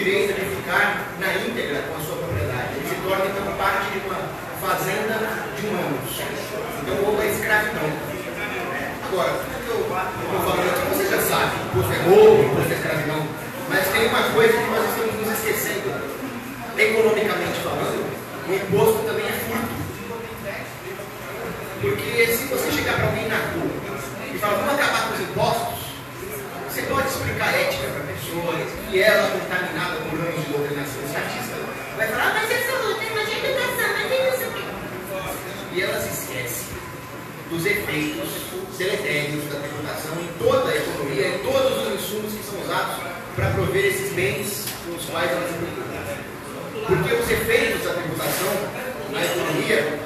direito de ficar na íntegra com a sua propriedade. Ele se torna então parte de uma fazenda de humanos. Então houve a escravidão. Agora, o que eu estou falando aqui, você já sabe, imposto é roubo, imposto é escravidão, mas tem uma coisa que nós estamos nos esquecendo. Economicamente falando, o imposto também é furto. Porque se você chegar para alguém na rua e falar, vamos acabar com os impostos, você pode explicar ética para a pessoa, que ela, contaminada por anos de doutrinação estatista, vai falar, mas essa luta é mais de educação, mas tem não sei o quê. E ela se esquece dos efeitos deletérios da tributação em toda a economia, em todos os insumos que são usados para prover esses bens com os quais ela se preocupa. Porque os efeitos da tributação na economia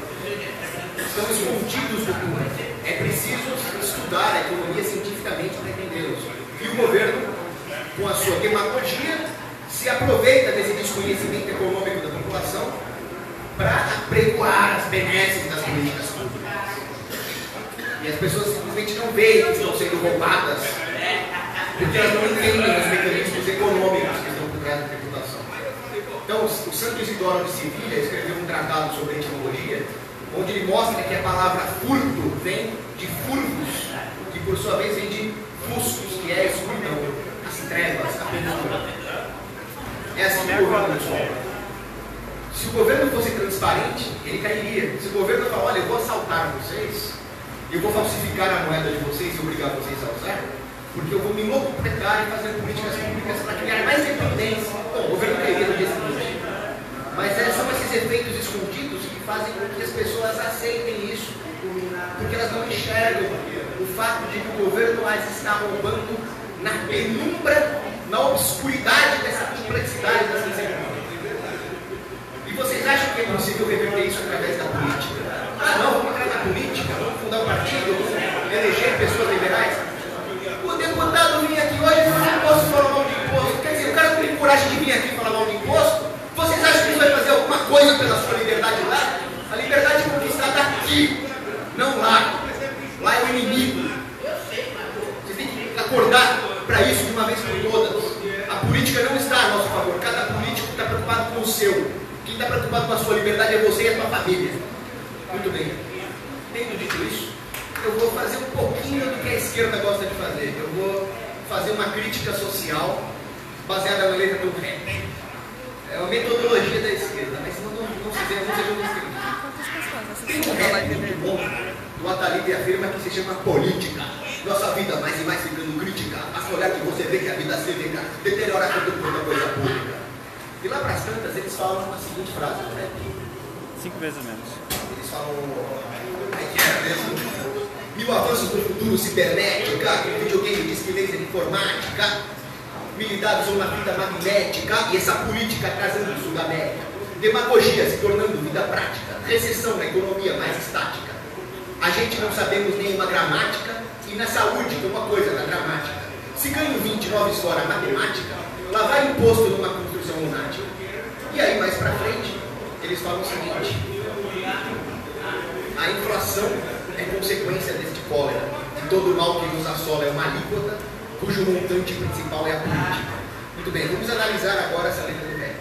estão escondidos do público. É preciso estudar a economia cientificamente para entendê-los. E o governo, com a sua demagogia, se aproveita desse desconhecimento econômico da população para apregoar as benesses das políticas públicas. E as pessoas simplesmente não veem que estão sendo roubadas, porque elas não entendem os mecanismos econômicos que estão por trás da tributação. Então, o Santo Isidoro de Sevilha escreveu um tratado sobre etimologia, onde ele mostra que a palavra furto vem de furvos, que por sua vez vem de fuscos, que é a escuridão, as trevas, a penumbra. É assim que o governo funciona. Se o governo fosse transparente, ele cairia. Se o governo falar, olha, eu vou assaltar vocês, eu vou falsificar a moeda de vocês e obrigar vocês a usar, porque eu vou me locupletar e fazer políticas públicas para criar mais dependência. Bom, o governo cairia no dia seguinte. Mas são esses efeitos escondidos que fazem com que as pessoas aceitem isso, porque elas não enxergam o fato de que o governo as está roubando na penumbra, na obscuridade dessa complexidade da ciência econômica. E vocês acham que é possível reverter isso através da política? Ah, não, vamos entrar na política, vamos fundar um partido, vamos eleger pessoas liberais. O deputado vinha aqui hoje e não posso falar mal de imposto. Quer dizer, o cara não tem coragem de vir aqui falar mal de imposto. Vocês acham que ele vai fazer alguma coisa pela sua liberdade lá? A liberdade é conquistada aqui, não lá. Lá é o inimigo. Você tem que acordar para isso de uma vez por todas. A política não está a nosso favor. Cada político está preocupado com o seu. Quem está preocupado com a sua liberdade é você e a sua família. Muito bem. Tendo dito isso, eu vou fazer um pouquinho do que a esquerda gosta de fazer. Eu vou fazer uma crítica social baseada na letra do rap. É uma metodologia da esquerda, mas não sejam da esquerda. Tem um rap muito bom do Atalib afirma que se chama política. Nossa vida mais e mais ficando crítica. Basta olhar que você vê que a vida cívica deteriora quanto por uma coisa pública. E lá para as tantas eles falam a seguinte frase do rap. 5 vezes menos. Eles falam, como é que era mesmo? Mil avanços do futuro cibernética, videogame, disque laser, informática, militares ou na fita magnética, e essa política trazendo isso da América. Demagogia se tornando vida prática, recessão na economia mais estática. A gente não sabemos nenhuma gramática, e na saúde, que é uma coisa da gramática. Se ganho 29 fora matemática, lá vai imposto numa construção lunática. E aí, mais pra frente, eles falam o seguinte: a inflação é consequência deste cólera, e todo mal que nos assola é uma alíquota, cujo montante principal é a política. Muito bem, vamos analisar agora essa letra do rap.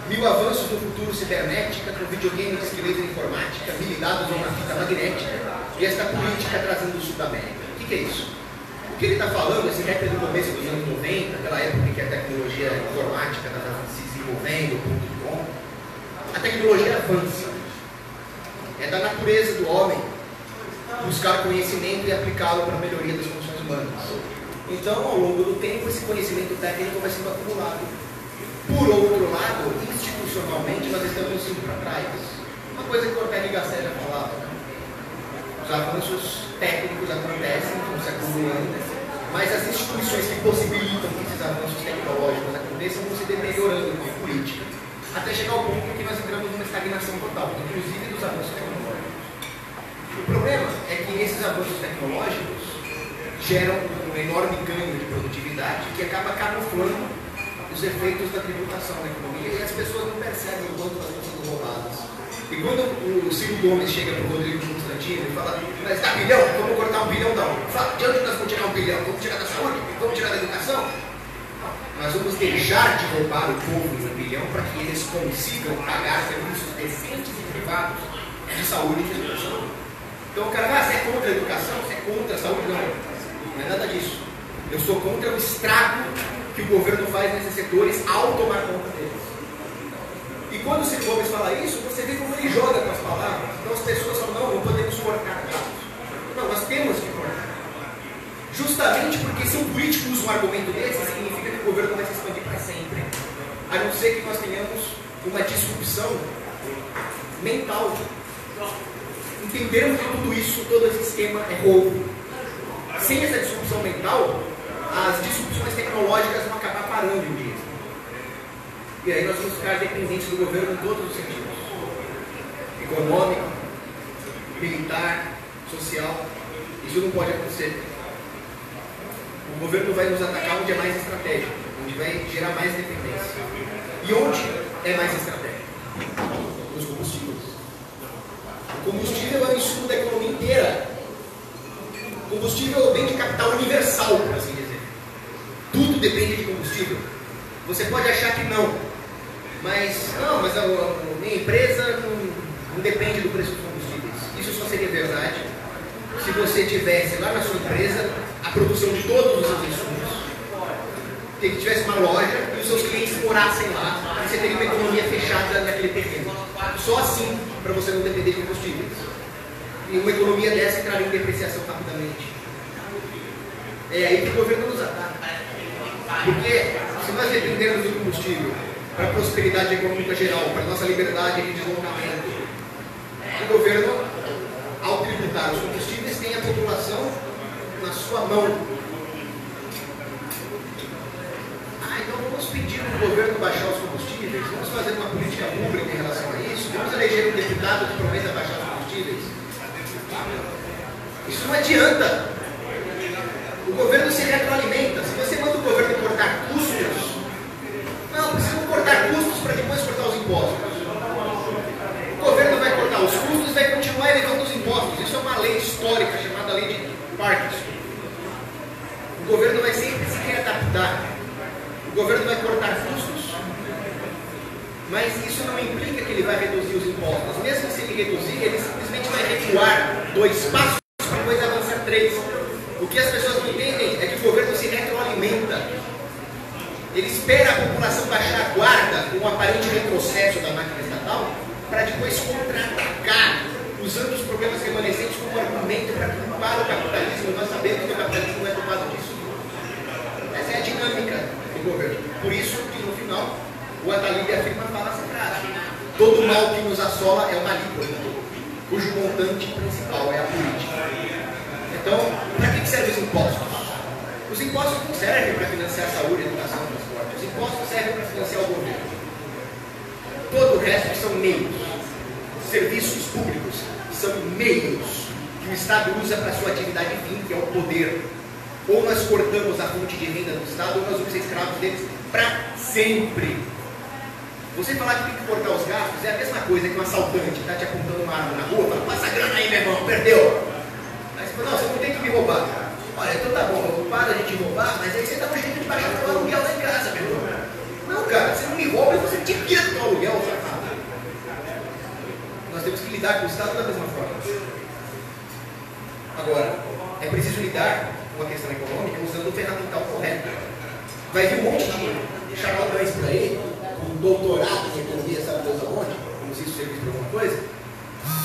Mil avanços no futuro cibernética, com videogame, disque laser, informática, mil dados ou uma fita magnética, e esta política trazendo o sul da América. O que é isso? O que ele está falando, esse rap é do começo dos anos 90, aquela época em que a tecnologia informática estava se desenvolvendo, .com, a tecnologia avança. É da natureza do homem buscar conhecimento e aplicá-lo para a melhoria das condições humanas. Então, ao longo do tempo, esse conhecimento técnico vai sendo acumulado. Por outro lado, institucionalmente, nós estamos indo para trás. Uma coisa que o Ortega y Gasset já falava, né? Os avanços técnicos acontecem, vão se acumulando, mas as instituições que possibilitam que esses avanços tecnológicos aconteçam vão se deteriorando com a política, até chegar ao ponto em que nós entramos numa estagnação total, inclusive dos avanços tecnológicos. O problema é que esses avanços tecnológicos geram um enorme ganho de produtividade que acaba camuflando os efeitos da tributação na economia e as pessoas não percebem o quanto elas estão sendo roubadas. E quando o Ciro Gomes chega para o Rodrigo Constantino e fala, mas dá bilhão, vamos cortar 1 bilhão da onde? Fala, de onde nós vamos tirar 1 bilhão? Vamos tirar da saúde? Vamos tirar da educação? Nós vamos deixar de roubar o povo de 1 bilhão para que eles consigam pagar serviços decentes e privados de saúde e de educação. Então o cara, você é contra a educação, você é contra a saúde? Não é nada disso. Eu sou contra o estrago que o governo faz nesses setores ao tomar conta deles. E quando o Ciro Gomes fala isso, você vê como ele joga com as palavras. Então as pessoas falam, não podemos cortar gastos. Não, nós temos que cortar. Justamente porque se um político usa um argumento desse, significa que o governo vai se expandir para sempre. A não ser que nós tenhamos uma disrupção mental. Entendermos que tudo isso, todo esse esquema é roubo. Sem essa disrupção mental, as disrupções tecnológicas vão acabar parando em dia. E aí nós vamos ficar dependentes do governo em todos os sentidos. Econômico, militar, social. Isso não pode acontecer. O governo vai nos atacar onde é mais estratégico, onde vai gerar mais dependência. E onde é mais estratégico? Nos combustíveis. O combustível é o insumo da economia inteira. O combustível é o bem de capital universal, por assim dizer. Tudo depende de combustível. Você pode achar que não, mas a minha empresa não depende do preço dos combustíveis. Isso só seria verdade se você tivesse lá na sua empresa a produção de todos os seus insumos, que tivesse uma loja e os seus clientes morassem lá, e você teria uma economia fechada naquele terreno. Só assim, para você não depender de combustíveis. E uma economia dessa entraria em depreciação rapidamente. É aí que o governo nos ataca. Porque se nós dependermos do combustível para a prosperidade econômica geral, para a nossa liberdade de deslocamento, o governo, ao tributar os combustíveis, tem a população na sua mão. Então vamos pedir para o governo baixar os combustíveis, vamos fazer uma política pública em relação a isso, vamos eleger um deputado que prometa baixar os combustíveis. Isso não adianta. O governo se retroalimenta. Se você manda o governo cortar custos, não, precisam cortar custos para depois cortar os impostos. O governo vai cortar os custos e vai continuar elevando os impostos. Isso é uma lei histórica chamada lei de Parkinson. O governo vai sempre se readaptar. O governo vai cortar custos, mas isso não implica que ele vai reduzir os impostos. Mesmo se ele reduzir, ele simplesmente vai recuar 2 passos para depois avançar 3. O que as pessoas não entendem é que o governo se retroalimenta. Ele espera a população baixar a guarda com um aparente retrocesso da máquina estatal para depois contra-atacar, usando os problemas remanescentes como argumento para culpar o capitalismo. Nós sabemos que o capitalismo não é culpado disso. Essa é a dinâmica do governo. Por isso que no final o Atalib afirma a falácia frase: todo mal que nos assola é uma alíquota, cujo montante principal é a política. Então, para que servem os impostos? Os impostos não servem para financiar a saúde, a educação e o transporte. Os impostos servem para financiar o governo. Todo o resto são meios. Serviços públicos são meios que o Estado usa para sua atividade fim, que é o poder. Ou nós cortamos a fonte de renda do Estado, ou nós vamos ser escravos deles para sempre. Você falar que tem que cortar os gastos é a mesma coisa que um assaltante que está te apontando uma arma na rua, fala, passa a grana aí, meu irmão, perdeu. Aí você fala, não, você não tem que me roubar. Olha, então tá bom, para a gente roubar, mas aí você dá um jeito de baixar o aluguel lá em casa, meu irmão. Não, cara, você não me rouba, você te tira do aluguel, safado. Nós temos que lidar com o Estado da mesma forma. Agora, é preciso lidar com a questão econômica usando o ferramental correto. Vai vir um monte de charlatães por aí, com doutorado em economia, sabe Deus aonde, como se isso servisse para alguma coisa,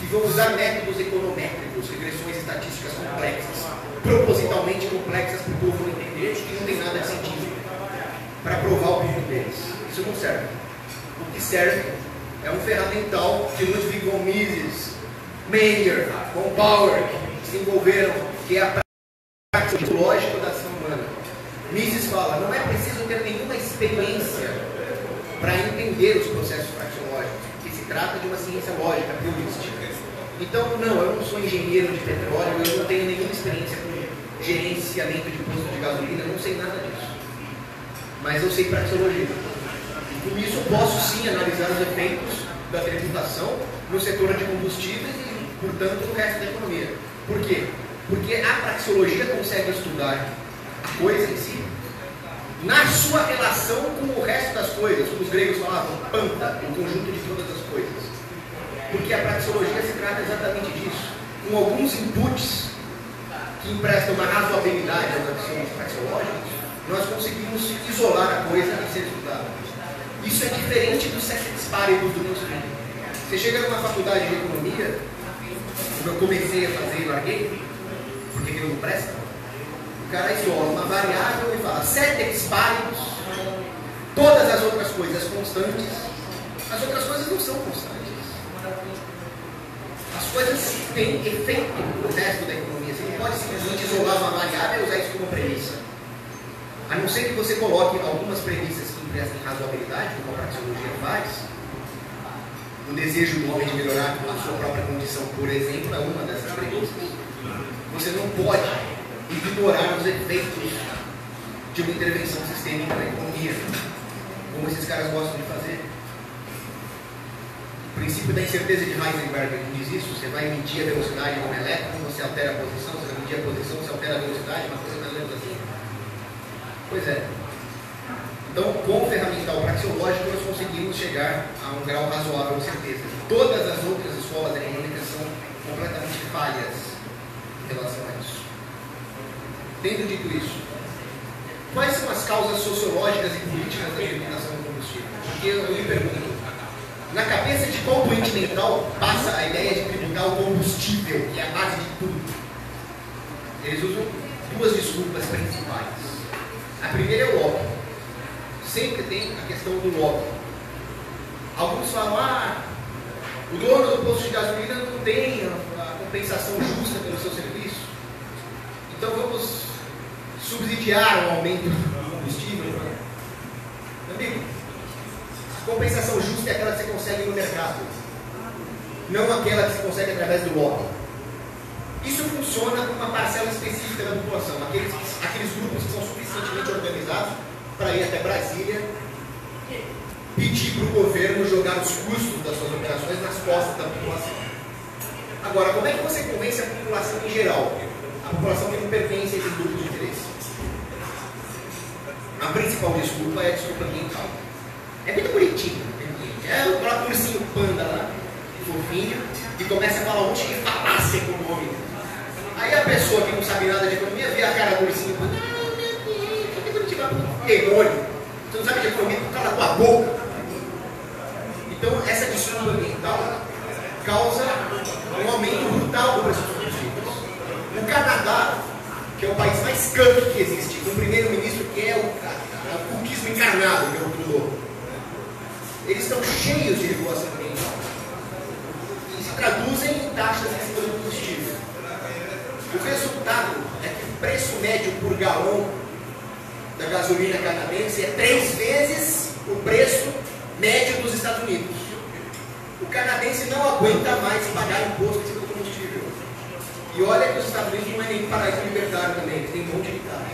e vão usar métodos econométricos, regressões estatísticas complexas, propositalmente complexas para o povo não entender, que não tem nada de científico, para provar o ponto deles. Isso não serve. O que serve é um ferramental de Ludwig von Mises, Meyer, von Bauer, que se envolveram, que é a prática lógica da ação humana. Mises fala, não é preciso ter nenhuma experiência para entender os processos praxeológicos, porque se trata de uma ciência lógica, heurística. Então, não, eu não sou engenheiro de petróleo, eu não tenho nenhuma experiência com gerenciamento de posto de gasolina, eu não sei nada disso. Mas eu sei praxeologia. E com isso eu posso sim analisar os efeitos da tributação no setor de combustíveis e, portanto, no resto da economia. Por quê? Porque a praxeologia consegue estudar a coisa em si na sua relação com o resto das coisas. Os gregos falavam panta, o conjunto de todas as coisas. Porque a praxeologia se trata exatamente disso. Com alguns inputs que emprestam uma razoabilidade aos axiomas praxeológicos, nós conseguimos isolar a coisa e ser estudada. Isso é diferente do ceteris paribus do meu estudo. Você chega numa faculdade de economia, como eu comecei a fazer e larguei, porque aquilo não presta, o cara isola uma variável e fala ceteris paribus, todas as outras coisas constantes. As outras coisas não são constantes. As coisas têm efeito no resto da economia. Você não pode simplesmente isolar uma variável e usar isso como premissa. A não ser que você coloque algumas premissas que emprestem razoabilidade, como a praxeologia faz. O desejo do homem de melhorar a sua própria condição, por exemplo, é uma dessas premissas. Você não pode ignorar os efeitos de uma intervenção sistêmica na economia, como esses caras gostam de fazer. O princípio da incerteza de Heisenberg diz isso. Você vai medir a velocidade de um elétron, você altera a posição, você vai medir a posição, você altera a velocidade, uma coisa mais ou menos assim. Pois é. Então, com o ferramental praxeológico, nós conseguimos chegar a um grau razoável de certeza. Todas as outras escolas econômicas são completamente falhas em relação a isso. Tendo dito isso, quais são as causas sociológicas e políticas da eliminação do combustível? Porque eu me pergunto, na cabeça de qual doente mental passa a ideia de tributar o combustível, que é a base de tudo? Eles usam duas desculpas principais. A primeira é o óbvio. Sempre tem a questão do óbvio. Alguns falam, o dono do posto de gasolina não tem a compensação justa pelo seu serviço, então vamos subsidiar o aumento do combustível. Meu amigo, a compensação justa é aquela que você consegue no mercado, não aquela que você consegue através do lobby. Isso funciona com uma parcela específica da população, aqueles grupos que são suficientemente organizados para ir até Brasília, pedir para o governo jogar os custos das suas operações nas costas da população. Agora, como é que você convence a população em geral? A população que não pertence a esses grupos de interesse. A principal desculpa é a desculpa ambiental. É muito bonitinho. É o próprio ursinho panda lá, fofinho, e começa a falar um monte de falácia econômica. Aí a pessoa que não sabe nada de economia vê a cara do ursinho panda, meu Deus, que Curitiba é demônio. Você não sabe de economia, tu cala com a boca. Então, essa desculpa ambiental causa um aumento brutal do preço dos combustíveis. O Canadá, que é o país mais canto que existe, com um primeiro-ministro que é o cookiesmo encarnado, que é o Trudeau, eles estão cheios de regulação ambiental e se traduzem em taxas em cima do combustível. O resultado é que o preço médio por galão da gasolina canadense é 3 vezes o preço médio dos Estados Unidos. O canadense não aguenta mais pagar imposto em cima do combustível. E olha que os Estados Unidos não é nem paraíso libertário também, que tem um monte de carros.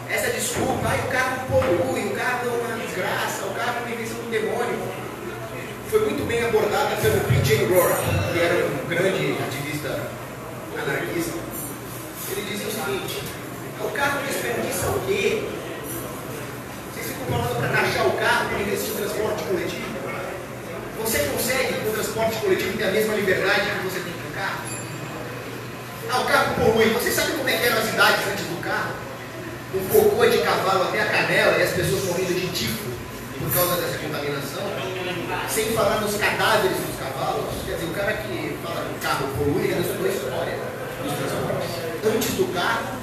Essa desculpa, o carro polui, o carro é uma desgraça, o carro é uma invenção do demônio, foi muito bem abordada pelo P.J. Rourke, que era um grande ativista anarquista. Ele dizia o seguinte: o carro desperdiça o quê? Vocês ficam falando para taxar o carro para investir em transporte coletivo? Você consegue, com o transporte coletivo, ter a mesma liberdade que você tem com o carro? O carro polui. Você sabe como é que eram as cidades antes do carro? Um cocô de cavalo até a canela e as pessoas morrendo de tifo por causa dessa contaminação, sem falar nos cadáveres dos cavalos. Quer dizer, o cara que fala que o carro polui, ele estudou a história dos transportes. Antes do carro,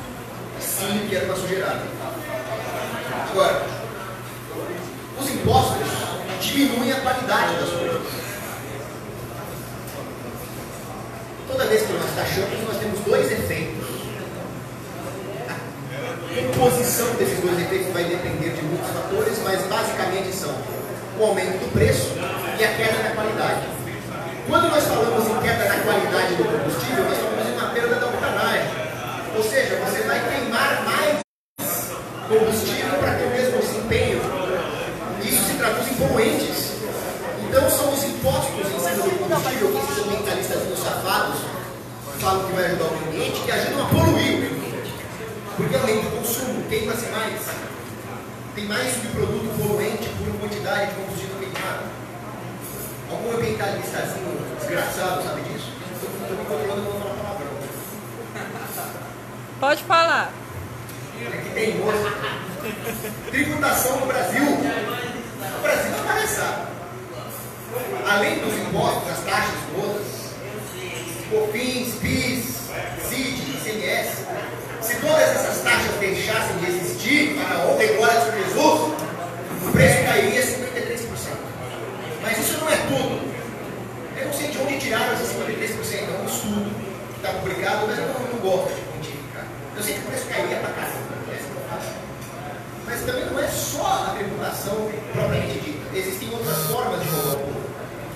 sim, que era uma sujeirada. Agora, os impostos diminuem a qualidade das coisas. Toda vez que nós taxamos, nós temos dois efeitos. A composição desses dois efeitos vai depender de muitos fatores, mas basicamente são o aumento do preço e a queda da qualidade. Quando nós falamos em queda da qualidade do combustível, nós falamos em uma perda da octanagem. Ou seja, você vai queimar mais combustível para ter o mesmo desempenho. Isso se traduz em poluentes. Então são os impostos em cima do combustível que esses ambientalistas safados falam que vai ajudar o meio ambiente, que ajudam a poluir o meio ambiente. Porque aumenta o consumo, queima-se mais. tem mais subproduto poluente por quantidade de combustível queimado. Algum ambientalistazinho desgraçado sabe disso? Estou me controlando, não vou falar palavrão. Pode falar. É que tem moça. Tributação no Brasil. O Brasil é uma palhaçada. Além dos impostos, as taxas todas, COFINS, PIS, CID, ICMS, se todas essas taxas deixassem de existir para a honra e glória de Jesus, o preço cairia 53%. Mas isso não é tudo. Eu não sei de onde tiraram esses 53%, é um estudo que está publicado, mas eu não gosto de quantificar. Eu sei que o preço cairia para caramba, mas também não é só a tributação propriamente dita. Existem outras formas de monopólio.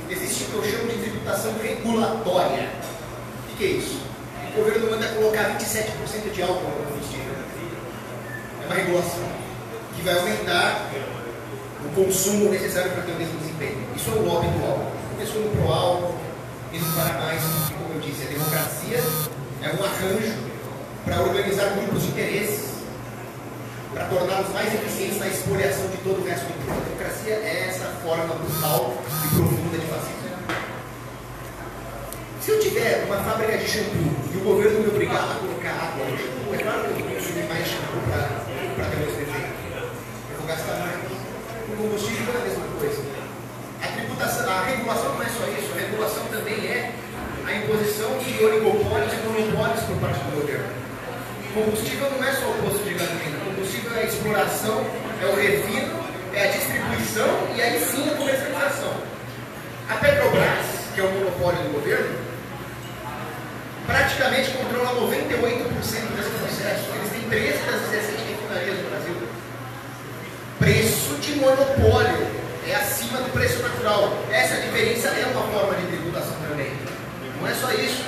Existe o que eu chamo de tributação regulatória. O que é isso? O governo manda colocar 27% de álcool no combustível. É uma regulação que vai aumentar o consumo necessário para ter o mesmo desempenho. Isso é o lobby do álcool. Começou no pró-álcool, isso para mais, como eu disse, a democracia é um arranjo para organizar grupos de interesses, para torná-los mais eficientes na expoliação de todo o resto do mundo. A democracia é essa forma brutal e profunda de fascismo. Se eu tiver uma fábrica de shampoo e o governo me obrigar a colocar água no shampoo, é claro que eu vou consumir mais shampoo para ter meus defeitos. Eu vou gastar mais. O combustível é a mesma coisa. A tributação, a regulação não é só isso, a regulação também é a imposição de oligopólios e monopólios por parte do governo. Combustível não é só o posto de gasolina. Combustível é a exploração, é o refino, é a distribuição e aí sim a comercialização. A Petrobras, que é o monopólio do governo, praticamente controla 98% desse processo. Eles têm 13 das 17 refinarias no Brasil. Preço de monopólio é acima do preço natural. Essa diferença é uma forma de tributação também. Não é só isso,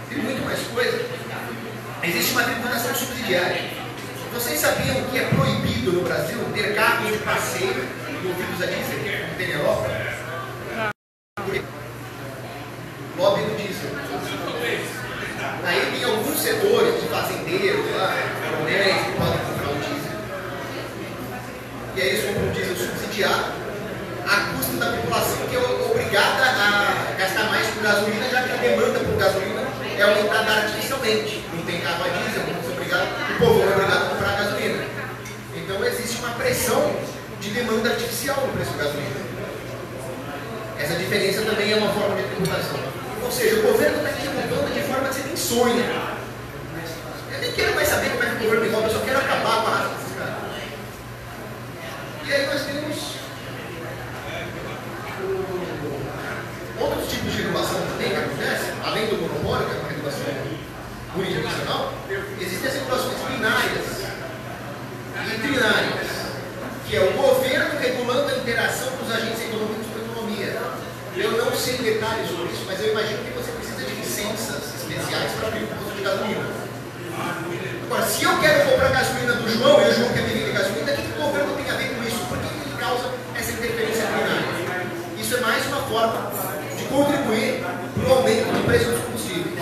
tem muito mais coisa. Existe uma tributação subsidiária. Vocês sabiam que é proibido no Brasil ter carros de passeio movidos a diesel, como tem na Europa? Lobby do diesel. Aí tem alguns setores de fazendeiros lá, coronéis, que podem comprar o diesel. E aí eles compram o diesel subsidiado a custo da população, que é obrigada a gastar mais por gasolina, já que a demanda por gasolina é aumentada artificialmente. Não tem carro a diesel, o povo é obrigado a comprar gasolina. Então existe uma pressão de demanda artificial no preço da gasolina. Essa diferença também é uma forma de tributação. Ou seja, o governo está tributando de forma que você nem sonha. Eu nem quero mais saber como é que o governo me rouba, eu só quero acabar com a raça desses caras. E aí nós temos outros tipos de regulação também que acontecem, além do monopólio, que é uma regulação unidimensional, existem as regulações binárias e trinárias, que é o governo regulando a interação dos agentes econômicos com a economia. Eu não sei detalhes sobre isso, mas eu imagino que você precisa de licenças especiais para abrir um posto de gasolina. Agora, se eu quero comprar gasolina do João e o João quer me vender gasolina, o que o governo tem a ver com isso? Por que ele causa essa interferência binária? Isso é mais uma forma de contribuir para o aumento do preço dos combustíveis.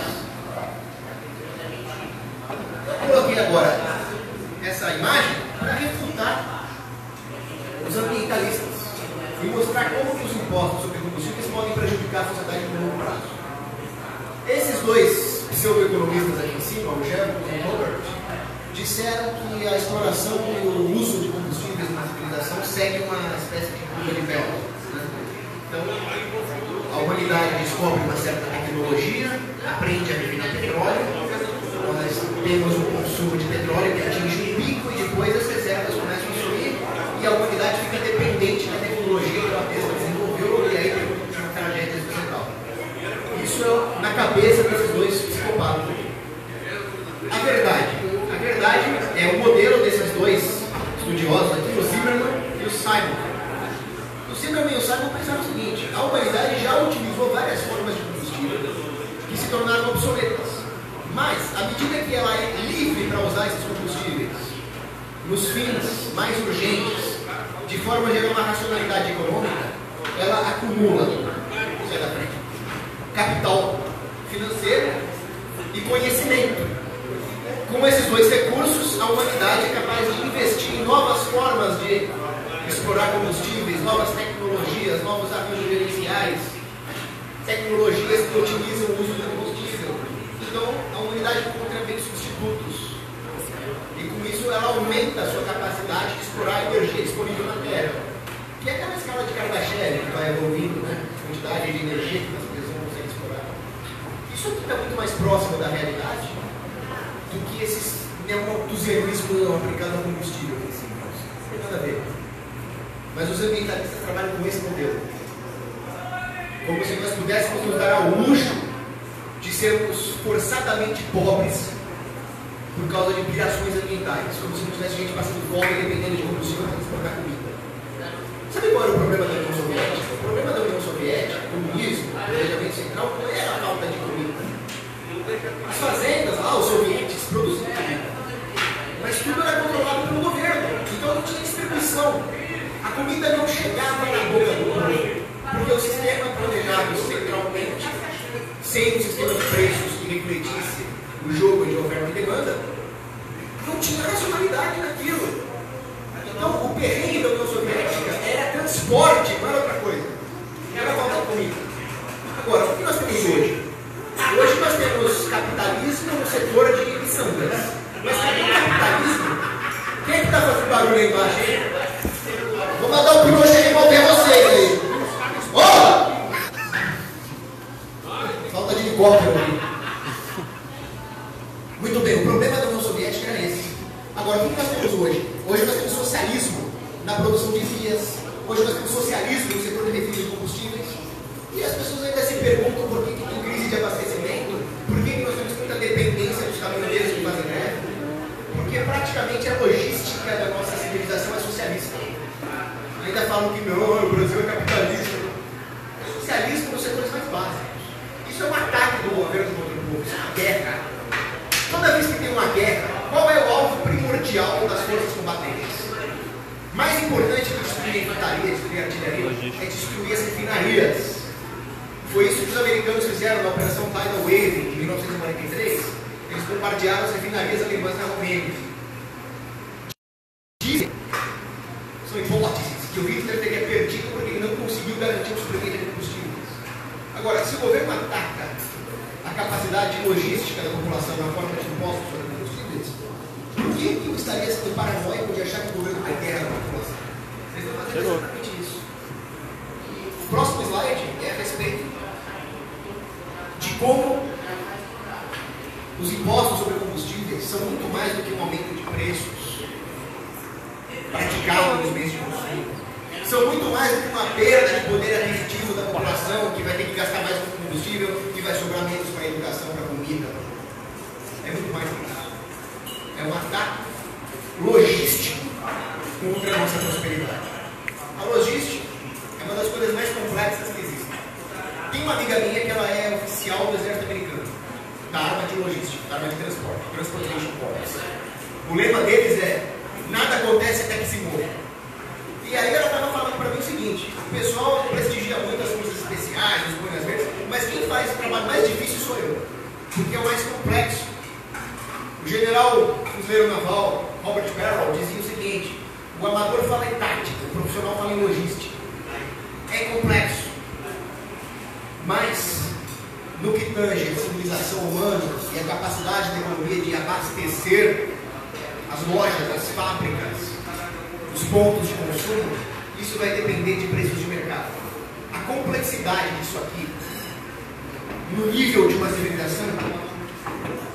Eu coloquei agora essa imagem para refutar os ambientalistas e mostrar como que os impostos sobre combustíveis podem prejudicar a sociedade no longo prazo. Esses dois pseudo-economistas aqui em cima, o Gerald e o Robert, disseram que a exploração e o uso de combustíveis na civilização segue uma espécie de curva de Bell. Então, a humanidade descobre uma certa tecnologia, aprende a refinar petróleo, nós temos um consumo de petróleo que atinge um pico e depois as reservas começam a subir e a humanidade fica dependente da tecnologia que ela mesma desenvolveu e aí tem uma tragédia social. Isso é na cabeça desses dois psicopatas. A verdade é o modelo desses dois estudiosos aqui, o Zimmerman e o Simon. O Zimmerman e o Simon pensaram o seguinte: a humanidade já utilizou várias formas de combustível que se tornaram obsoletas. Mas, à medida que ela é livre para usar esses combustíveis nos fins mais urgentes, de forma a gerar uma racionalidade econômica, ela acumula capital financeiro e conhecimento. Com esses dois recursos, a humanidade é capaz de investir surgem novas formas de explorar combustíveis, novas tecnologias, novos arranjos gerenciais, tecnologias que otimizam o uso do combustível. Então, a humanidade encontra bem substitutos. E com isso, ela aumenta a sua capacidade de explorar a energia disponível na Terra. Que é aquela escala de Kardashev que vai evoluindo, né? A quantidade de energia que as pessoas conseguem explorar. Isso aqui está muito mais próximo da realidade do que esses neomalthusianismos aplicados ao combustível. Assim, não tem nada a ver. Mas os ambientalistas trabalham com esse modelo. Como se nós pudéssemos nos dar ao luxo de sermos forçadamente pobres por causa de pirações ambientais. Como se não tivesse gente passando fome dependendo de combustível para transportar comida. Sabe qual era o problema da União Soviética? O problema da União Soviética, o comunismo, o planejamento central, não era a falta de comida. As fazendas lá, os sovietes, produziam comida. Mas tudo era controlado pelo governo. Então não tinha distribuição. A comida não chegava na boca do povo. Porque o sistema planejado centralmente, sem um sistema de preços que refletisse o jogo de oferta e demanda, não tinha racionalidade naquilo. Então, o perrengue da União Soviética era transporte, não era outra coisa. Era falta de comida. Agora, o que nós temos hoje? Hoje nós temos capitalismo no setor de miçangas. Mas tem capitalismo? Quem é que está fazendo barulho aí embaixo? Vou mandar o Pinochet revolver vocês aí. Oh! Falta de helicóptero ali. Muito bem, o problema da União Soviética era esse. Agora, o que nós temos hoje? Hoje nós temos socialismo na produção de vias. Hoje nós temos socialismo no setor de refino de combustíveis. E as pessoas ainda se perguntam por que tem crise de abastecimento, por que nós temos muita dependência dos caminhoneiros que fazem greve. Porque praticamente a logística da nossa civilização é socialista. Ainda falam que não, o Brasil é capitalista. Socialismo nos setores mais básicos. Isso é um ataque do governo contra o povo. Isso é uma guerra. Toda vez que tem uma guerra, qual é o alvo primordial das forças combatentes? Mais importante que destruir a infantaria, destruir a artilharia, é destruir as refinarias. Foi isso que os americanos fizeram na Operação Tidal Wave, em 1943. Eles bombardearam as refinarias alemãs na Romênia. Dizem, são hipóteses, que o Hitler teria perdido porque ele não conseguiu garantir o suprimento de combustíveis. Agora, se o governo ataca a capacidade logística da população na forma de impostos sobre combustíveis, por que eu estaria sendo paranoico de achar que o governo vai guerra na população? Vocês estão fazendo exatamente isso. O próximo slide é a respeito de como os impostos sobre combustíveis são muito mais do que um aumento de preços praticado nos meios de consumo. São muito mais do que uma perda de poder aquisitivo da população, que vai ter que gastar mais com combustível e vai sobrar menos para a educação, para a comida. É muito mais do que isso. É um ataque logístico contra a nossa prosperidade. A logística é uma das coisas mais complexas que existem. Tem uma amiga minha que ela é oficial do exército americano, da arma de logística, da arma de transporte, Transportation Force. O lema deles é: nada acontece até que se morra. E aí ela estava falando para mim o seguinte: o pessoal prestigia muito as forças especiais, os boinas verdes, mas quem faz o trabalho mais difícil sou eu, porque é o mais complexo. O general fuzileiro naval Robert Barrow dizia o seguinte: o amador fala em tática, o profissional fala em logística. É complexo, mas no que tange a civilização humana e a capacidade da economia de abastecer as lojas, as fábricas, os pontos de consumo, isso vai depender de preços de mercado. A complexidade disso aqui, no nível de uma civilização,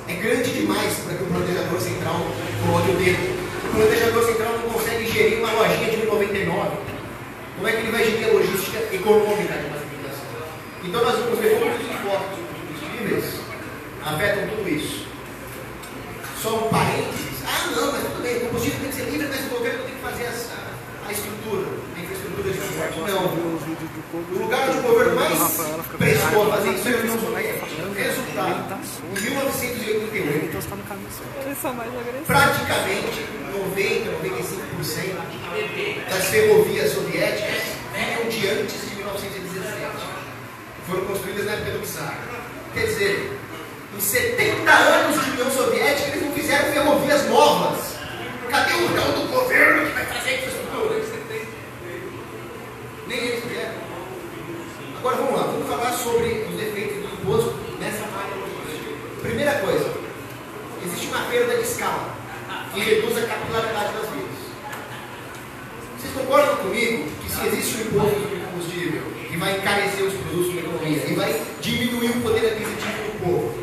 é grande demais para que o planejador central coloque o dedo. O planejador central não consegue gerir uma lojinha de 1,99. Como é que ele vai gerir a logística econômica de uma civilização? Então nós vamos ver como os impostos combustíveis afetam tudo isso. Só um parênteses. Ah, não, mas tudo bem, o combustível tem que ser livre, mas o governo tem que fazer a estrutura, a infraestrutura de transporte. Não. O lugar onde o governo mais prestou a fazer isso é a União Soviética. Resultado, em 1988, praticamente 90-95% das ferrovias soviéticas vinham de antes de 1917. Foram construídas na época do Czar. Quer dizer, em 70 anos de União Soviética, eles não fizeram ferrovias novas. cadê o tal do governo que vai fazer a infraestrutura? Nem eles querem. Agora vamos lá, vamos falar sobre os efeitos do imposto nessa malha logística. Primeira coisa, existe uma perda de escala que reduz a capilaridade das vidas. Vocês concordam comigo que se existe um imposto sobre combustível que vai encarecer os produtos da economia e vai diminuir o poder aquisitivo do povo,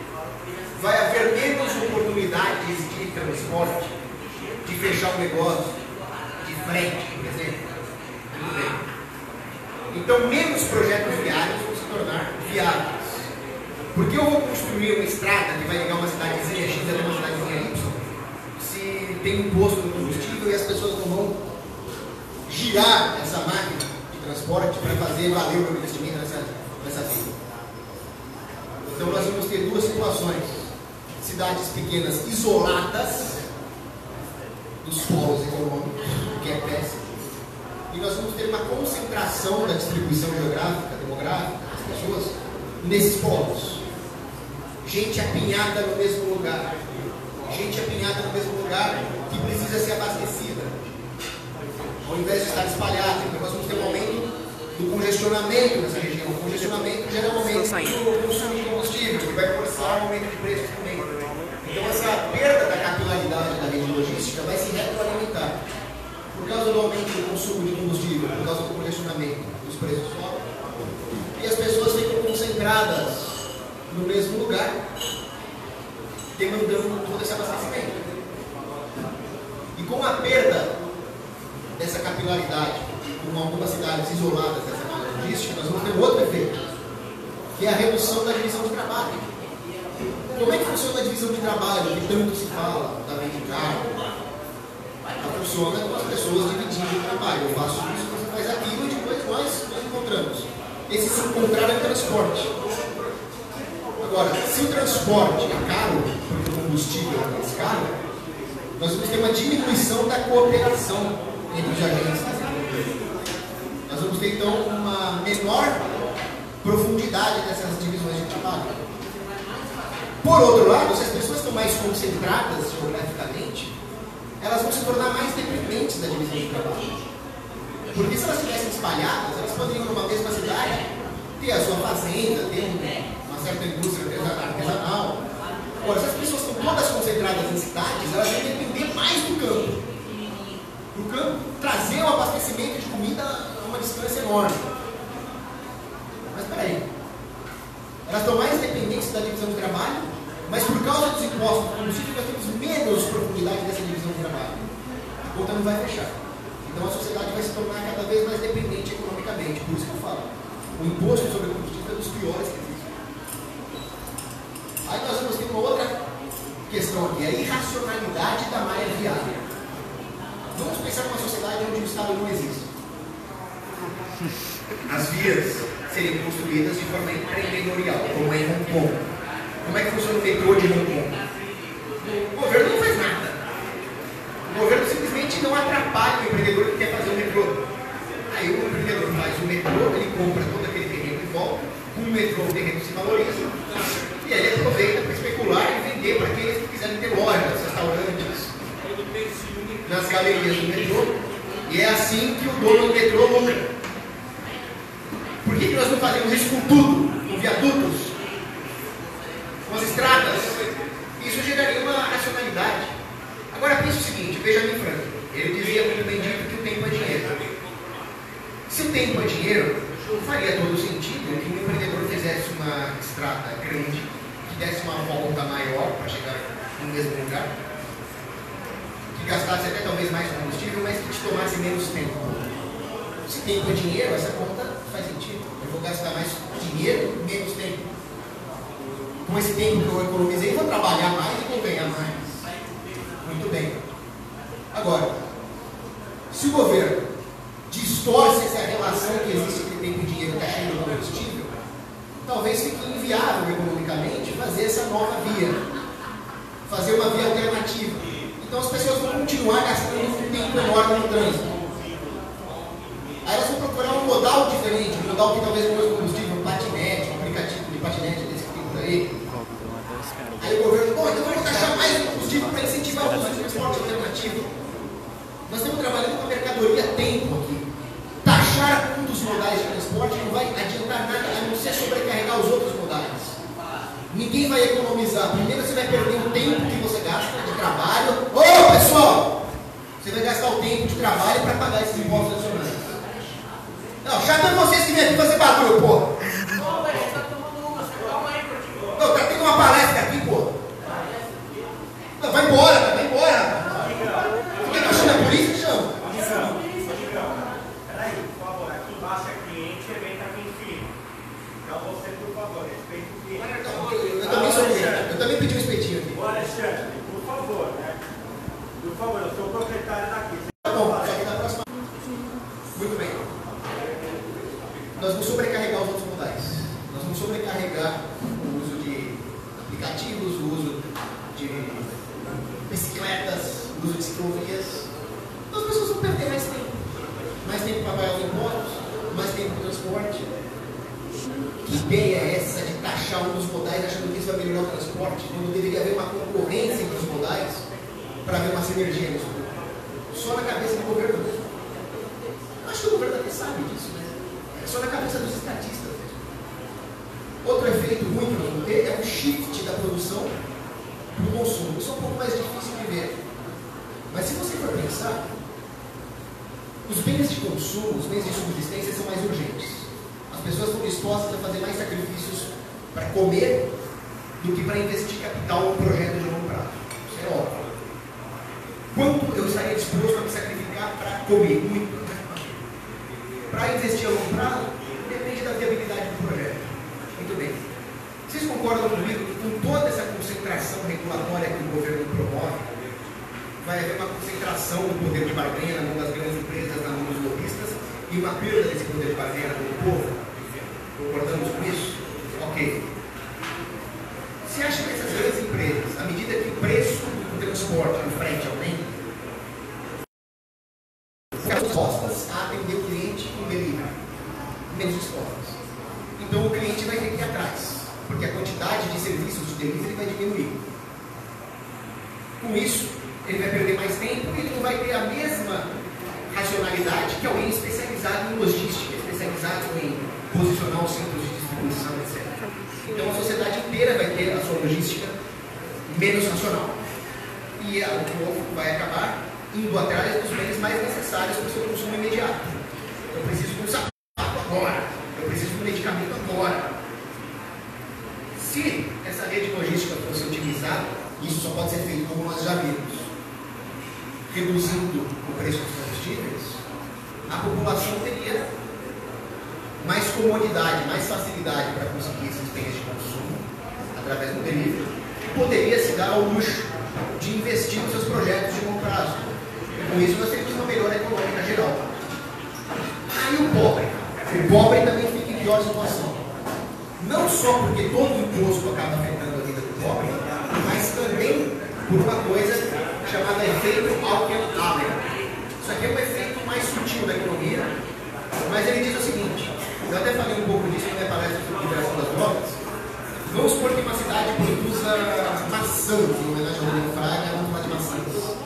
vai haver menos oportunidades de transporte, de fechar o negócio, de frete, por exemplo? Tudo bem. Então, menos projetos viários vão se tornar viáveis. Porque eu vou construir uma estrada que vai ligar uma cidadezinha X até uma cidadezinha Y, se tem imposto no combustível e as pessoas não vão girar essa máquina de transporte para fazer valer o meu investimento nessa vida. Então, nós vamos ter duas situações: cidades pequenas isoladas dos polos econômicos, que é péssimo, e nós vamos ter uma concentração da distribuição geográfica, demográfica das pessoas nesses polos. Gente apinhada no mesmo lugar, gente apinhada no mesmo lugar que precisa ser abastecida, ao invés de estar espalhada. Então nós vamos ter um aumento do congestionamento nessa região. O congestionamento gera um aumento do consumo de combustível, que vai forçar um aumento de preços também. Então essa perda da capilaridade da rede logística vai se retroalimentar. Por causa do aumento do consumo de combustível, por causa do congestionamento, os preços sobem, e as pessoas ficam concentradas no mesmo lugar, demandando todo esse abastecimento. E com a perda dessa capilaridade, com algumas cidades isoladas dessa malha logística, nós vamos ter um outro efeito, que é a redução da divisão de trabalho. Como é que funciona a divisão de trabalho, que tanto se fala, da venda de carro? Ela funciona com as pessoas dividindo o trabalho. Eu faço isso, você faz aquilo, e depois nós nos encontramos. Esse se encontrar é o transporte. Agora, se o transporte é caro, porque o combustível é mais caro, nós vamos ter uma diminuição da cooperação entre os agentes da economia. Nós vamos ter, então, uma menor profundidade dessas divisões de trabalho. Por outro lado, se as pessoas estão mais concentradas geograficamente, elas vão se tornar mais dependentes da divisão de trabalho. Porque se elas estivessem espalhadas, elas poderiam, numa mesma cidade, ter a sua fazenda, ter uma certa indústria artesanal. Agora, se as pessoas estão todas concentradas em cidades, elas vão depender mais do campo. O campo trazer o abastecimento de comida a uma distância enorme. Mas peraí, elas estão mais dependentes da divisão de trabalho, mas por causa dos impostos do combustível nós temos menos profundidade dessa divisão de trabalho. A conta não vai fechar. Então a sociedade vai se tornar cada vez mais dependente economicamente. Por isso que eu falo, o imposto sobre o combustível é dos piores que existe. Aí nós vamos ter uma outra questão aqui, a irracionalidade da malha viária. Vamos pensar numa sociedade onde o Estado não existe. As vias serem construídas de forma empreendedorial, como é em Hong Kong. Como é que funciona o metrô de Hong Kong? O governo não faz nada. O governo simplesmente não atrapalha o empreendedor que quer fazer o metrô. Aí o empreendedor faz o metrô, ele compra todo aquele terreno em volta, com o metrô o terreno se valoriza, e aí ele aproveita para especular e vender para aqueles que quiserem ter lojas, restaurantes, nas galerias do metrô, e é assim que o dono do metrô lucra. Por que nós não fazemos isso com tudo? Com viadutos? Com as estradas? Isso geraria uma racionalidade. Agora pense o seguinte, Benjamin Franklin, ele dizia muito bem dito que o tempo é dinheiro. Se o tempo é dinheiro, faria todo sentido que um empreendedor fizesse uma estrada grande, que desse uma volta maior para chegar no mesmo lugar, que gastasse até talvez mais combustível, mas que te tomasse menos tempo. Se tempo é dinheiro, essa conta faz sentido. Eu vou gastar mais dinheiro, menos tempo. Com esse tempo que eu economizei, eu vou trabalhar mais e vou ganhar mais. Muito bem. Agora, se o governo distorce essa relação que existe entre tempo e dinheiro que está cheio do combustível, talvez fique inviável economicamente fazer essa nova via. Fazer uma via alternativa. Então as pessoas vão continuar gastando um tempo enorme no trânsito. Aí elas vão procurar um modal diferente, um modal que talvez não use combustível, um patinete, um aplicativo de patinete desse que tem por aí. Aí o governo, bom, então vamos taxar mais o combustível para incentivar o uso de transporte alternativo. primeiro você vai perder o tempo que você gasta de trabalho. Ô, pessoal! Você vai gastar o tempo de trabalho para pagar esses impostos adicionais. Não, chato é vocês que vêm aqui fazer barulho, pô. Não, velho, tá tomando uma, você calma aí, pô. Não, tá tendo uma palestra aqui, pô. Não, vai embora, cara, vai embora. Fica achando a polícia, chama. Peraí, por favor, aqui embaixo é cliente, evento aqui em cima. Então você, por favor, respeite o cliente. Eu também sou cliente, eu também pedi um espetinho aqui. Ô Alexandre, por favor, né? Por favor, eu sou o proprietário daqui. Tá bom, só que na próxima. Muito bem. Nós vamos sobrecarregar os outros modais. Nós vamos sobrecarregar o uso de aplicativos, o uso de bicicletas, o uso de ciclovias. Então as pessoas vão perder mais tempo. Mais tempo para pagar os impostos, mais tempo para o transporte. Que ideia é essa de taxar um dos modais achando que isso vai melhorar o transporte, quando deveria haver uma concorrência entre os modais para haver uma sinergia nisso? Só na cabeça do governo. Acho que o governo até sabe disso, né? É só na cabeça dos estatistas mesmo. Outro efeito ruim que nós vamos ter é o shift da produção para o consumo. Isso é um pouco mais difícil de ver. Mas se você for pensar, os bens de consumo, os bens de subsistência são mais urgentes. As pessoas estão dispostas a fazer mais sacrifícios para comer do que para investir capital em um projeto de longo prazo. Isso é óbvio. Quanto eu estaria disposto a me sacrificar para comer? Muito. Para investir a longo prazo, depende da viabilidade do projeto. Muito bem. Vocês concordam comigo que com toda essa concentração regulatória que o governo promove, vai haver uma concentração do poder de barganha na mão das grandes empresas, na mão dos lobistas, e uma perda desse poder de barganha na mão do povo? Concordamos com isso? Ok. Você acha que essas grandes empresas, à medida que o preço do transporte, do frete aumenta, ficam dispostas a atender o cliente com delivery, menos dispostas. Então o cliente vai ter que ir atrás, porque a quantidade de serviços de delivery vai diminuir. Com isso, ele vai perder mais tempo e ele não vai ter a mesma racionalidade que alguém especializado em logística, especializado em posicionar os centros de distribuição, etc. Então a sociedade inteira vai ter a sua logística menos racional. E o povo vai acabar indo atrás dos bens mais necessários para o seu consumo imediato. Eu preciso de um sapato agora, eu preciso de um medicamento agora. Se essa rede logística fosse utilizada, isso só pode ser feito como nós já vimos, reduzindo o preço dos combustíveis, a população teria mais comodidade, mais facilidade para conseguir esses bens de consumo através do delivery, e poderia se dar ao luxo de investir nos seus projetos de longo prazo. E com isso nós teríamos uma melhora econômica geral. Aí o pobre também fica em pior situação. Não só porque todo imposto acaba afetando a vida do pobre, mas também por uma coisa chamada efeito Alken-Allen. Isso aqui é um efeito mais sutil da economia, mas ele diz o seguinte, eu até falei um pouco disso na minha palestra sobre liberação das drogas. Vamos supor que uma cidade produza maçã, em homenagem ao Rodrigo Fraga, vamos falar de maçãs.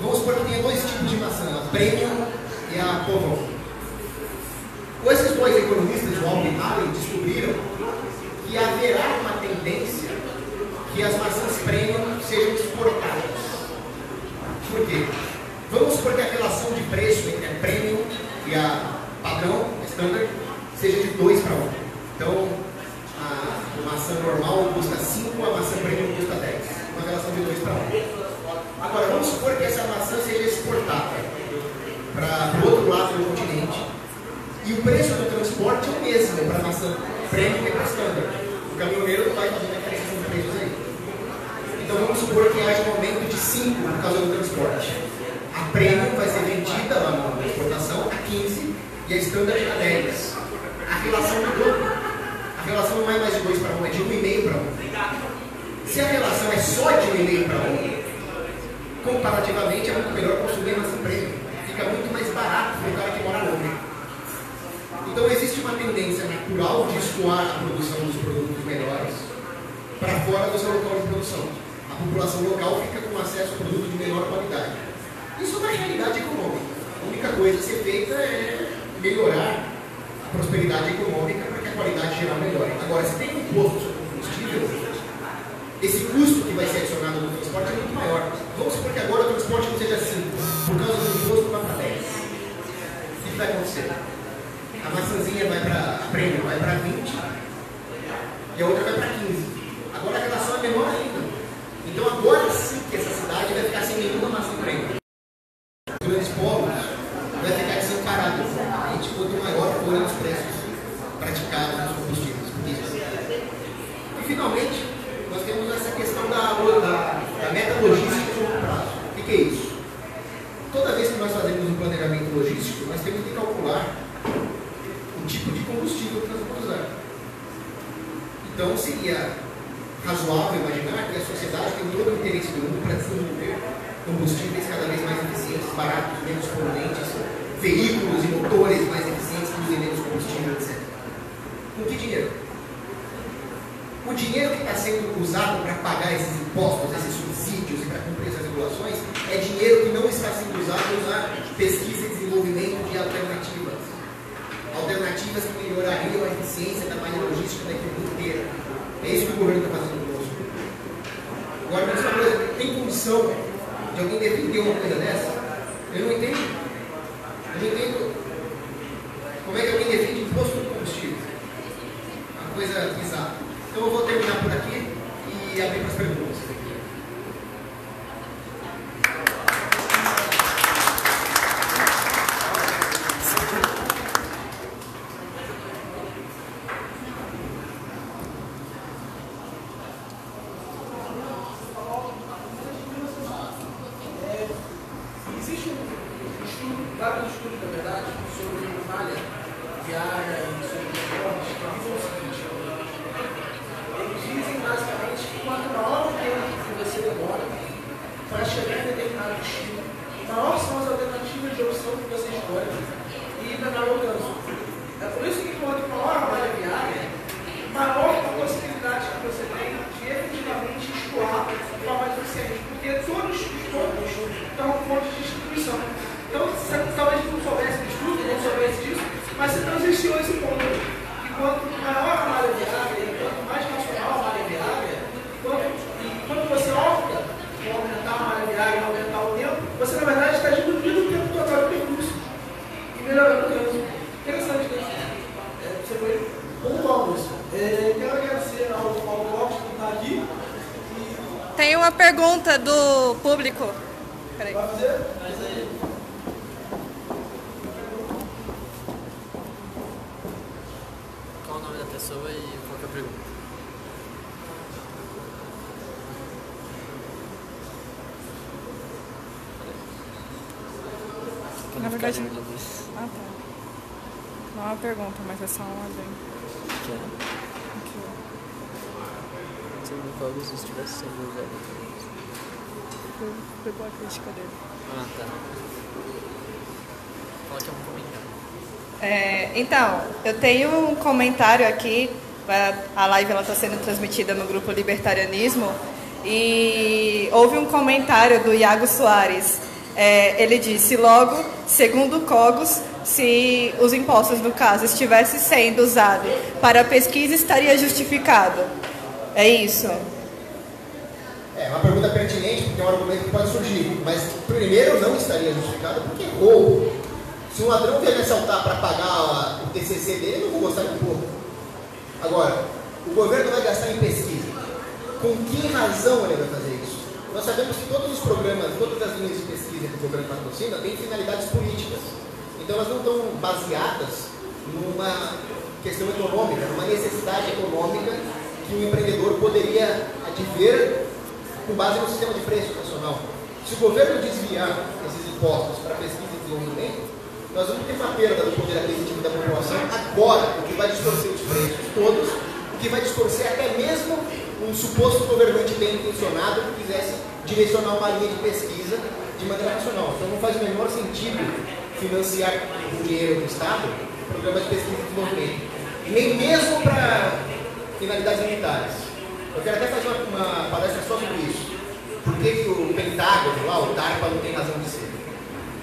Vamos supor que tenha dois tipos de maçã, a Premium e a Povon. Esses dois economistas, o Alken e Allen, descobriram que haverá uma tendência que as maçãs Premium sejam exportadas. Por quê? Vamos supor que a relação de preço entre a Premium e a padrão, a Standard, seja de 2 para 1. Então, a maçã normal custa 5, a maçã Premium custa 10. Uma relação de 2 para 1. Agora, vamos supor que essa maçã seja exportada para o outro lado do continente e o preço do transporte é o mesmo para a maçã Premium e para a Standard. O caminhoneiro não vai fazer uma diferença de preços aí. Então vamos supor que haja um aumento de 5 por causa do transporte. A Premium vai ser vendida lá na exportação a 15 e a Standard a 10. A relação mudou. A relação não é mais de 2 para 1, é de 1,5 para 1. Se a relação é só de 1,5 para 1, comparativamente é muito melhor consumir a maçã Premium. Fica muito mais barato para o cara que mora longe. Então existe uma tendência natural de escoar a produção dos produtos melhores para fora do seu local de produção. A população local fica com acesso a produtos de melhor qualidade. Isso é uma realidade econômica. A única coisa a ser feita é melhorar a prosperidade econômica para que a qualidade geral melhore. Agora, se tem um imposto sobre combustível, esse custo que vai ser adicionado no transporte é muito maior. Vamos supor que agora o transporte não seja 5, por causa do imposto vai para 10. O que vai acontecer? A maçãzinha vai para a prêmio, vai para 20 e a outra vai para 15. Agora a relação é menor ainda. Então agora sim que essa cidade vai ficar sem nenhuma maçã prêmio. Os grandes polos vai ficar desamparado. Quanto maior forem os preços praticados nos combustíveis. E finalmente, nós temos essa questão da meta logística de longo prazo. O que é isso? Toda vez que nós fazemos um planejamento logístico, nós temos que calcular o tipo de combustível que nós vamos usar. Então, seria razoável imaginar que a sociedade tem todo o interesse do mundo para desenvolver combustíveis cada vez mais eficientes, baratos, menos poluentes, veículos e motores mais eficientes que usem menos combustível, etc. Com que dinheiro? O dinheiro que está sendo usado para pagar esses impostos, esses subsídios e para cumprir essas regulações, é dinheiro que não está sendo usado na pesquisa e desenvolvimento de alternativas. Alternativas que melhorariam a eficiência da malha logística da economia inteira. É isso que o governo está fazendo conosco. Agora, mas uma coisa, tem condição de alguém defender uma coisa dessa? Eu não entendo. Eu não entendo como é que alguém defende imposto no combustível. Uma coisa bizarra. Então eu vou terminar por aqui e abrir para as perguntas. Tem uma pergunta do público. Peraí. Vai fazer? Qual o nome da pessoa e qual que é a pergunta? Na verdade, ah, tá. Não é uma pergunta, mas é só uma adendo. Que é? Aqui, ó. Se o Cogos estivesse sendo usado. Pegou a crítica dele. Ah, tá. Fala que é um comentário. Então, eu tenho um comentário aqui. A live está sendo transmitida no grupo Libertarianismo. E houve um comentário do Iago Soares. Ele disse, logo, segundo o Cogos, se os impostos, no caso, estivessem sendo usados para pesquisa, estaria justificado. É isso? É uma pergunta pertinente, porque é um argumento que pode surgir. Mas, primeiro, não estaria justificado, porque roubo. Se um ladrão vier me assaltar para pagar o TCC dele, eu não vou gostar de pouco. Agora, o governo vai gastar em pesquisa. Com que razão ele vai fazer isso? Nós sabemos que todos os programas, todas as linhas de pesquisa que o governo patrocina têm finalidades políticas. Então elas não estão baseadas numa questão econômica, numa necessidade econômica que um empreendedor poderia adver com base no sistema de preço nacional. Se o governo desviar esses impostos para pesquisa e desenvolvimento, nós vamos ter uma perda do poder aquisitivo da população agora, o que vai distorcer os preços todos, o que vai distorcer até mesmo um suposto governante bem intencionado que quisesse direcionar uma linha de pesquisa de maneira nacional. Então não faz o menor sentido financiar com dinheiro do Estado programas de pesquisa e desenvolvimento. E nem mesmo para finalidades militares. Eu quero até fazer uma palestra só sobre isso. Por que o Pentágono, lá, o DARPA, não tem razão de ser?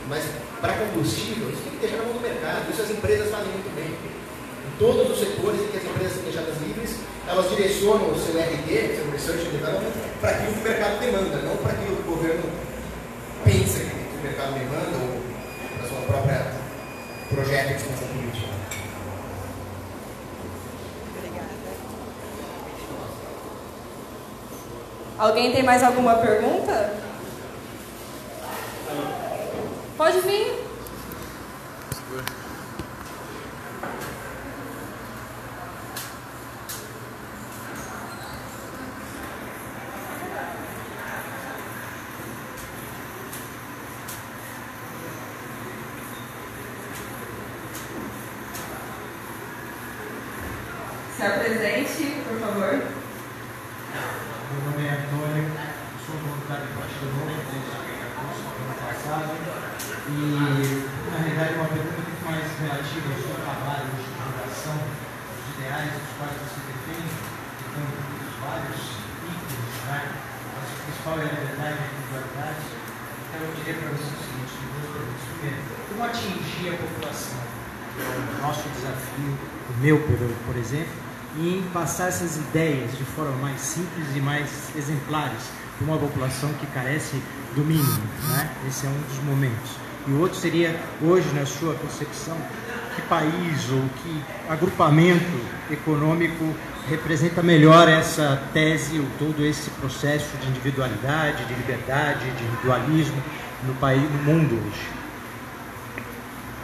Mas para combustível, isso tem que deixar na mão do mercado. Isso as empresas fazem muito bem. Em todos os setores em que as empresas são deixadas livres, elas direcionam o seu RD, seu Research and Development, para aquilo que o mercado demanda, não para aquilo que o governo pensa que o mercado demanda ou para a sua própria projeto de expansão política. Obrigada. Alguém tem mais alguma pergunta? Pode vir. Se apresente, por favor. Meu nome é Antônio, sou voluntário do Partido Novo desde agosto do ano passado e, na realidade, uma pergunta muito mais relativa ao seu trabalho de divulgação dos ideais dos quais você defende, então, dos vários itens, né? Mas o principal é a liberdade e a individualidade. Então, eu diria para você o seguinte: duas perguntas. Primeiro, como atingir a população? O nosso desafio, o meu, por exemplo, em passar essas ideias de forma mais simples e mais exemplares para uma população que carece do mínimo, né? Esse é um dos momentos. E o outro seria, hoje, na sua concepção, que país ou que agrupamento econômico representa melhor essa tese ou todo esse processo de individualidade, de liberdade, de individualismo no país, no mundo hoje?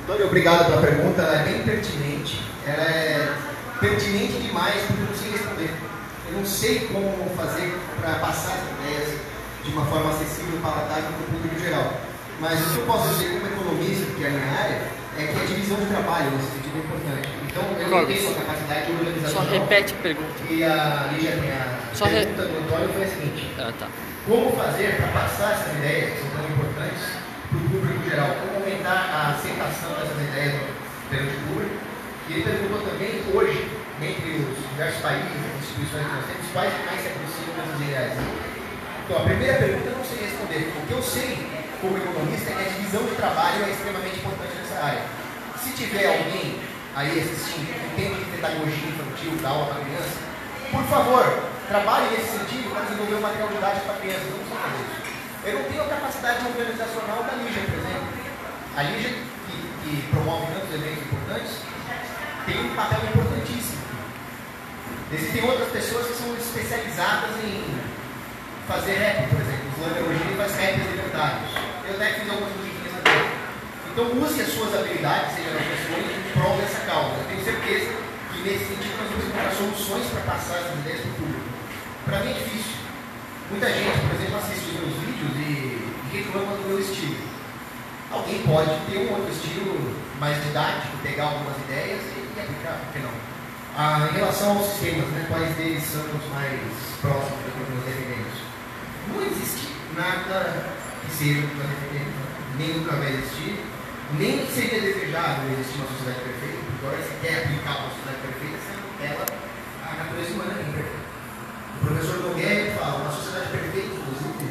Antônio, obrigado pela pergunta, ela é bem pertinente. Ela é pertinente demais porque eu não sei responder. Eu não sei como fazer para passar as ideias de uma forma acessível e palatável para o público geral. Mas o que eu posso dizer como economista, que é a minha área, é que a divisão de trabalho nesse sentido é importante. Então, eu não tenho a capacidade de organização. Só repete a pergunta. E a pergunta do Antônio foi a seguinte: tá. como fazer para passar essas ideias que são tão importantes para o público geral? Como aumentar a aceitação dessas ideias perante o público? E ele perguntou também, hoje, entre os diversos países e instituições que nós temos, quais mais se aproximam dessas ideias. Então, a primeira pergunta eu não sei responder. O que eu sei, como economista, é que a divisão de trabalho é extremamente importante nessa área. Se tiver alguém aí assistindo que entende de pedagogia infantil, da aula para criança, por favor, trabalhe nesse sentido para desenvolver uma material didático para crianças. Não precisa fazer isso. Eu não tenho a capacidade organizacional da Lígia, por exemplo. A Lígia, que promove tantos eventos importantes, tem um papel importantíssimo. Existem outras pessoas que são especializadas em fazer rap, por exemplo. O Slander hoje faz raps libertários. Eu até fiz algumas musiquinhas também. Então use as suas habilidades, seja nas pessoas, em prol dessa causa. Eu tenho certeza que nesse sentido nós vamos encontrar soluções para passar essas ideias para o público. Para mim é difícil. Muita gente, por exemplo, assiste os meus vídeos e reclama do meu estilo. Alguém pode ter um outro estilo mais didático, pegar algumas ideias e aplicar, por que não? Em relação aos sistemas, né, quais deles são os mais próximos do que nós defendemos? Não existe nada que seja o que nós defendemos, nem nunca vai existir, nem seria desejável existir uma sociedade perfeita, porque agora você quer aplicar uma sociedade perfeita, você não ela a natureza humana é imperfeita. O professor Nogueira fala, uma sociedade perfeita, inclusive,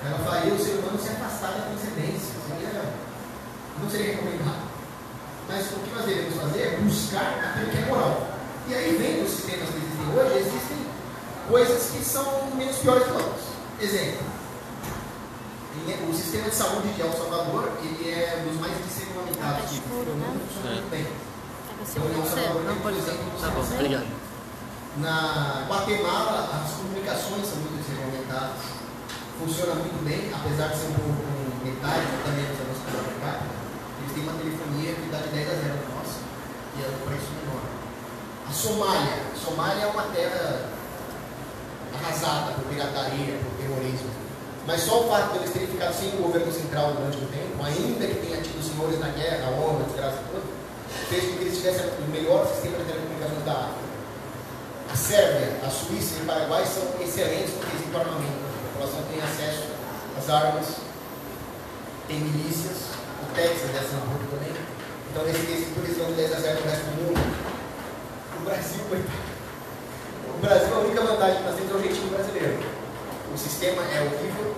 ela faria o ser humano se afastar da transcendência, não seria recomendado. Mas o que nós devemos fazer é buscar aquilo que é moral. E aí, vendo os sistemas que existem hoje, existem coisas que são menos piores que outras. Exemplo, o sistema de saúde de El Salvador, ele é um dos mais desregulamentados do mundo, funciona muito bem. Então, El Salvador é um exemplo. Tá bom, obrigado. Na Guatemala, as comunicações são muito desregulamentadas. Funciona muito bem, apesar de ser um pouco com metade, ou também da nossa comunidade. Eles têm uma telefonia que dá de 10 a 0 na nossa, e é um preço menor. A Somália é uma terra arrasada por pirataria, por terrorismo. Mas só o fato de eles terem ficado sem o governo central durante um tempo, ainda que tenha tido senhores na guerra, a ONU, a desgraça toda, fez com que eles tivessem o melhor sistema de telecomunicações da África. A Sérvia, a Suíça e o Paraguai são excelentes porque eles têm armamento. A população tem acesso às armas, tem milícias. O Texas é assim um pouco também. Então, nesse quesito, eles vão 10 a 0 no resto do mundo. O Brasil, coitado. O Brasil, a única vantagem que nós temos é o jeitinho brasileiro. O sistema é horrível,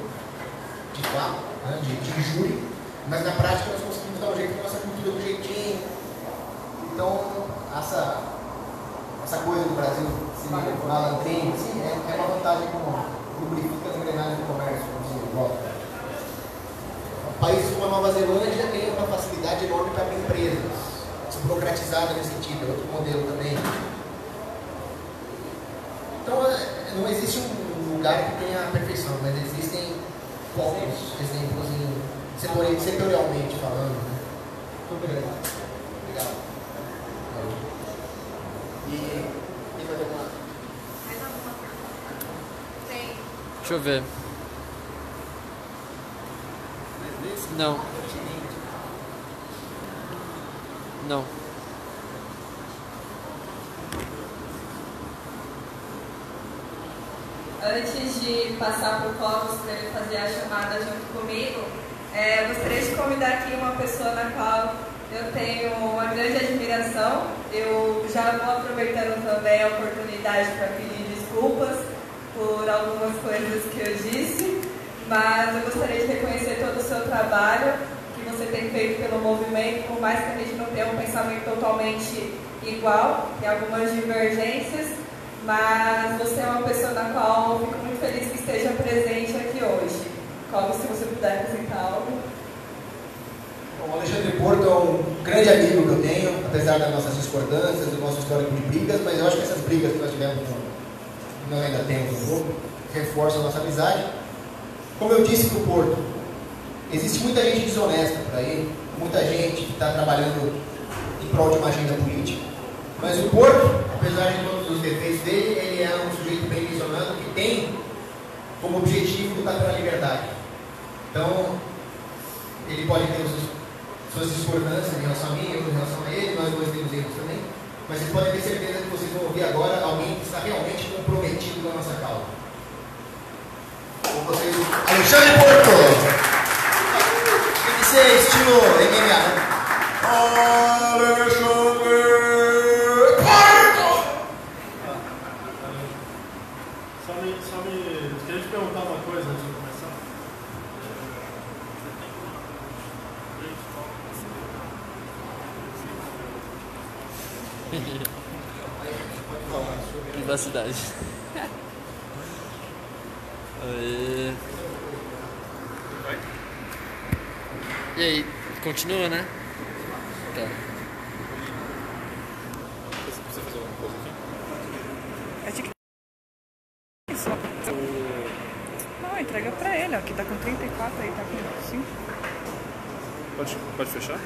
de fato, né, de júri, mas na prática nós conseguimos dar um jeito com a nossa cultura do jeitinho. Então, essa essa coisa do Brasil se malandrinho, sim, é uma vantagem econômica. Lubrifica as engrenagens do comércio, como se volta. Países como a Nova Zelândia têm uma facilidade enorme para abrir empresas, desburocratizada nesse sentido, é outro modelo também. Então, não existe um lugar que tenha a perfeição, mas existem poucos exemplos setorialmente falando. Né? Muito obrigado. Obrigado. E fazer uma... Mais alguma pergunta? Tem. Deixa eu ver. Não. Não. Antes de passar para o Clóvis para ele fazer a chamada junto comigo, eu gostaria de convidar aqui uma pessoa na qual eu tenho uma grande admiração. Eu já vou aproveitando também a oportunidade para pedir desculpas por algumas coisas que eu disse, mas eu gostaria de reconhecer todo o seu trabalho que você tem feito pelo movimento, por mais que a gente não tenha um pensamento totalmente igual, tem algumas divergências, mas você é uma pessoa na qual eu fico muito feliz que esteja presente aqui hoje. Como se você puder apresentar algo. Bom, o Alexandre Porto é um grande amigo que eu tenho, apesar das nossas discordâncias, do nosso histórico de brigas, mas eu acho que essas brigas que nós tivemos, nós ainda temos um pouco, reforçam a nossa amizade. Como eu disse para o Porto, existe muita gente desonesta por aí, muita gente que está trabalhando em prol de uma agenda política, mas o Porto, apesar de todos os defeitos dele, ele é um sujeito bem visionado que tem como objetivo lutar pela liberdade. Então, ele pode ter suas discordâncias em relação a mim, eu em relação a ele, nós dois temos erros também, mas vocês podem ter certeza que vocês vão ouvir agora alguém que está realmente comprometido com a nossa causa. Com vocês, Alexandre Porto! Tem que ser estilo MMA, né? Alexandre Porto! Queria te perguntar uma coisa antes de começar. Privacidade. E aí, continua, né? Tá. Você precisa fazer alguma coisa aqui? É de isso. Não, entrega pra ele, ó, que tá com 34 aí, tá com 5. Pode fechar?